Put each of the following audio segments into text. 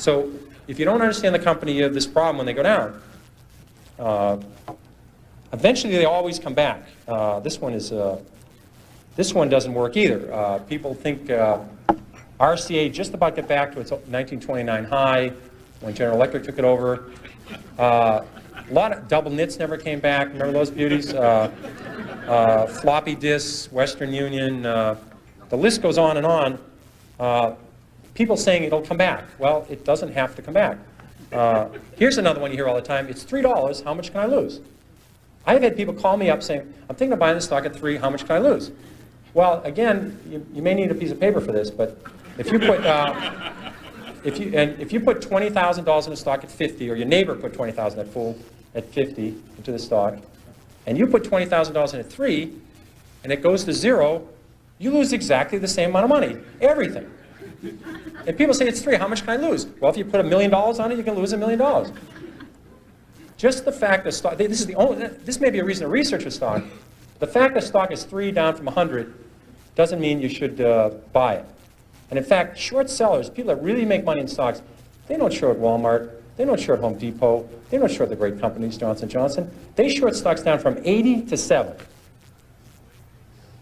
So if you don't understand the company, you have this problem when they go down. Eventually, they always come back. This one doesn't work either. People think RCA just about get back to its 1929 high when General Electric took it over. A lot of double knits never came back. Remember those beauties? Floppy disks, Western Union. The list goes on and on. People saying it'll come back. Well, it doesn't have to come back. Here's another one you hear all the time. It's $3. How much can I lose? I've had people call me up saying, I'm thinking of buying the stock at 3. How much can I lose? Well, again, you may need a piece of paper for this, but if you put if you put $20,000 in a stock at 50, or your neighbor put $20,000 at 50 into the stock, and you put $20,000 in at 3, and it goes to 0, you lose exactly the same amount of money, everything. And people say it's 3. How much can I lose? Well, if you put $1 million on it, you can lose $1 million. Just the fact that stock, this may be a reason to research a stock. The fact that stock is 3 down from 100 doesn't mean you should buy it. And in fact, short sellers, people that really make money in stocks, they don't short Walmart, they don't short Home Depot, they don't short the great companies, Johnson & Johnson. They short stocks down from 80 to 7.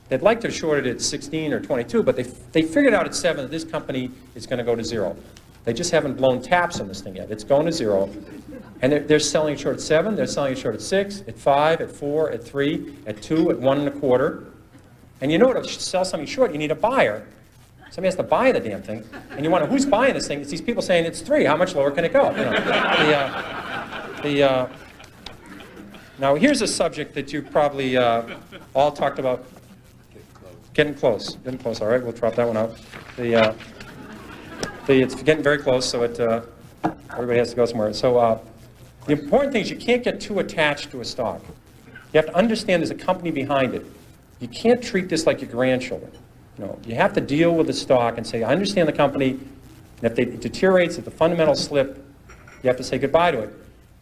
They'd like to short it at 16 or 22, but they figured out at 7 that this company is going to go to 0. They just haven't blown taps on this thing yet. It's going to 0. And they're selling it short at 7, they're selling it short at 6, at 5, at 4, at 3, at 2, at 1 1/4. And you know to sell something short, you need a buyer. Somebody has to buy the damn thing. And you wonder, who's buying this thing? It's these people saying it's 3. How much lower can it go? You know, now, here's a subject that you probably all talked about. Getting close. Getting close. All right, we'll drop that one out. It's getting very close, so everybody has to go somewhere. So the important thing is you can't get too attached to a stock. You have to understand there's a company behind it. You can't treat this like your grandchildren. You know, you have to deal with the stock and say, I understand the company, and if it deteriorates, if the fundamentals slip, you have to say goodbye to it.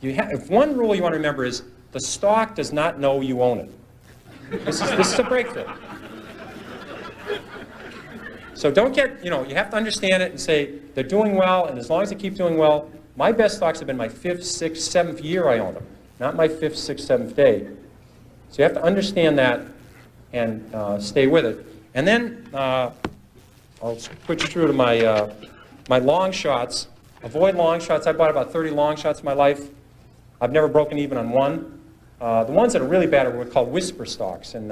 If one rule you want to remember is the stock does not know you own it. This is a breakthrough. So don't get, you have to understand it and say they're doing well, and as long as they keep doing well, my best stocks have been my 5th, 6th, 7th year I own them, not my 5th, 6th, 7th day. So you have to understand that and stay with it. And then I'll switch through to my long shots. Avoid long shots. I bought about 30 long shots in my life. I've never broken even on one. The ones that are really bad are what are called whisper stocks. And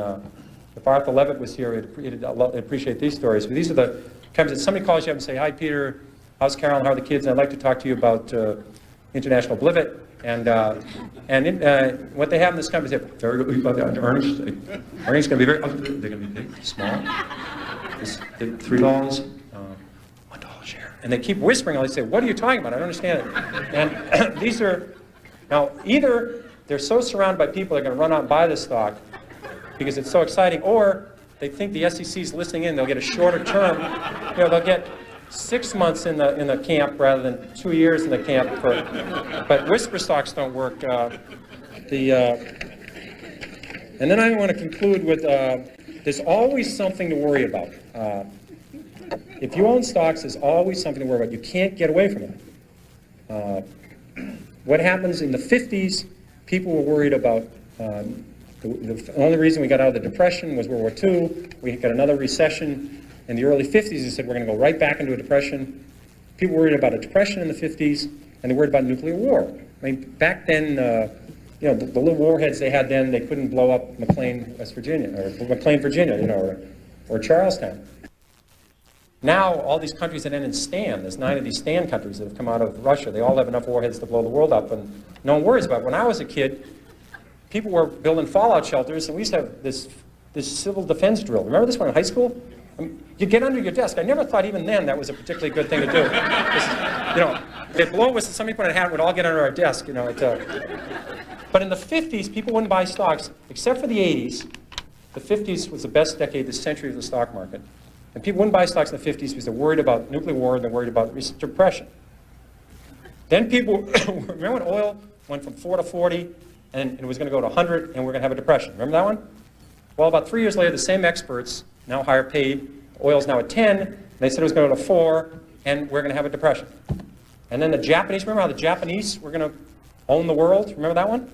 if Arthur Levitt was here, he'd appreciate these stories. But these are the kinds that somebody calls you up and say, hi, Peter, how's Carolyn, how are the kids? And I'd like to talk to you about international blivet. And what they have in this company is very good about the earnings. Earnings going to be very, they're going to be big, small. $3, $1 share. And they keep whispering, and they say, what are you talking about? I don't understand it. And these are, now, either they're so surrounded by people that are going to run out and buy this stock because it's so exciting, or they think the SEC is listening in, they'll get a shorter term, they'll get 6 months in the camp rather than 2 years in the camp. But whisper stocks don't work. And then I want to conclude with there's always something to worry about. If you own stocks, there's always something to worry about. You can't get away from it. What happens in the 50s, people were worried about the only reason we got out of the Depression was World War II. We got another recession. In the early 50s, they said we're going to go right back into a depression. People worried about a depression in the 50s, and they worried about nuclear war. I mean, back then, the little warheads they had then, they couldn't blow up McLean, West Virginia, or McLean, Virginia, or Charlestown. Now, all these countries that end in STAN, there's 9 of these STAN countries that have come out of Russia. They all have enough warheads to blow the world up, and no one worries about it. When I was a kid, people were building fallout shelters, and we used to have this civil defense drill. Remember this one in high school? You get under your desk. I never thought even then that was a particularly good thing to do. They'd blow us, somebody put a hat, we'd all get under our desk. But in the 50s, people wouldn't buy stocks, except for the 80s. The 50s was the best decade, the century of the stock market. And people wouldn't buy stocks in the 50s because they're worried about nuclear war and they're worried about depression. Then people, remember when oil went from 4 to 40 and it was going to go to 100 and we're going to have a depression? Remember that one? Well, about 3 years later, the same experts, now higher paid, oil's now at 10, and they said it was going to go to 4, and we're going to have a depression. And then the Japanese, remember how the Japanese were going to own the world? Remember that one?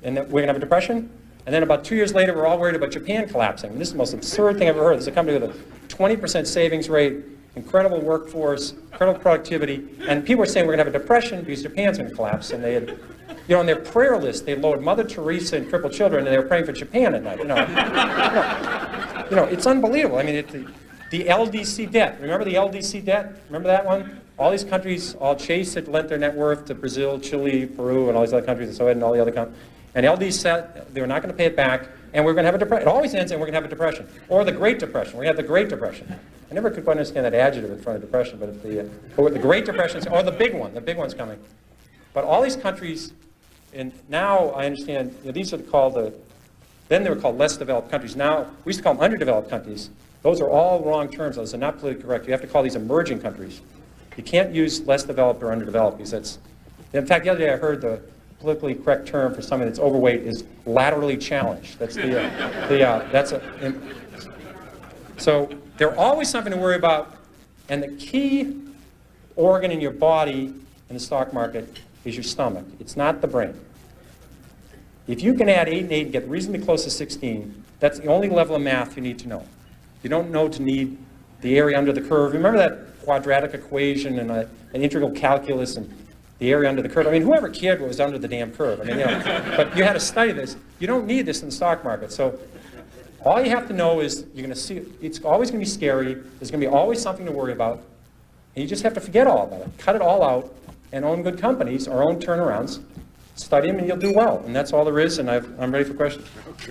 And that we're going to have a depression? And then about 2 years later, we're all worried about Japan collapsing. And this is the most absurd thing I've ever heard. There's a company with a 20% savings rate, incredible workforce, incredible productivity, and people were saying we're going to have a depression because Japan's going to collapse. And they had, you know, on their prayer list, they loaded Mother Teresa and crippled children, and they were praying for Japan at night. You know, it's unbelievable. I mean, the LDC debt. Remember the LDC debt? Remember that one? All these countries, all Chase had lent their net worth to Brazil, Chile, Peru, and all these other countries, and so and all the other countries. And LD said they were not going to pay it back, and we're going to have a depression. It always ends, and we're going to have a depression, or the Great Depression. We're going to have the Great Depression. I never could quite understand that adjective in front of depression, but the Great Depression, or the big one's coming. But all these countries, and now I understand, you know, these are called then they were called less developed countries. Now we used to call them underdeveloped countries. Those are all wrong terms. Those are not politically correct. You have to call these emerging countries. You can't use less developed or underdeveloped because that's. In fact, the other day I heard the politically correct term for somebody that's overweight is laterally challenged. That's so there's always something to worry about, and the key organ in your body in the stock market is your stomach. It's not the brain. If you can add 8 and 8 and get reasonably close to 16, that's the only level of math you need to know. You don't know to need the area under the curve. Remember that quadratic equation and an integral calculus and the area under the curve? I mean, whoever cared what was under the damn curve? I mean, you know, but you had to study this. You don't need this in the stock market. So all you have to know is you're going to see, it's always going to be scary. There's going to be always something to worry about. And you just have to forget all about it. Cut it all out and own good companies or own turnarounds. Study them and you'll do well. And that's all there is. And I'm ready for questions.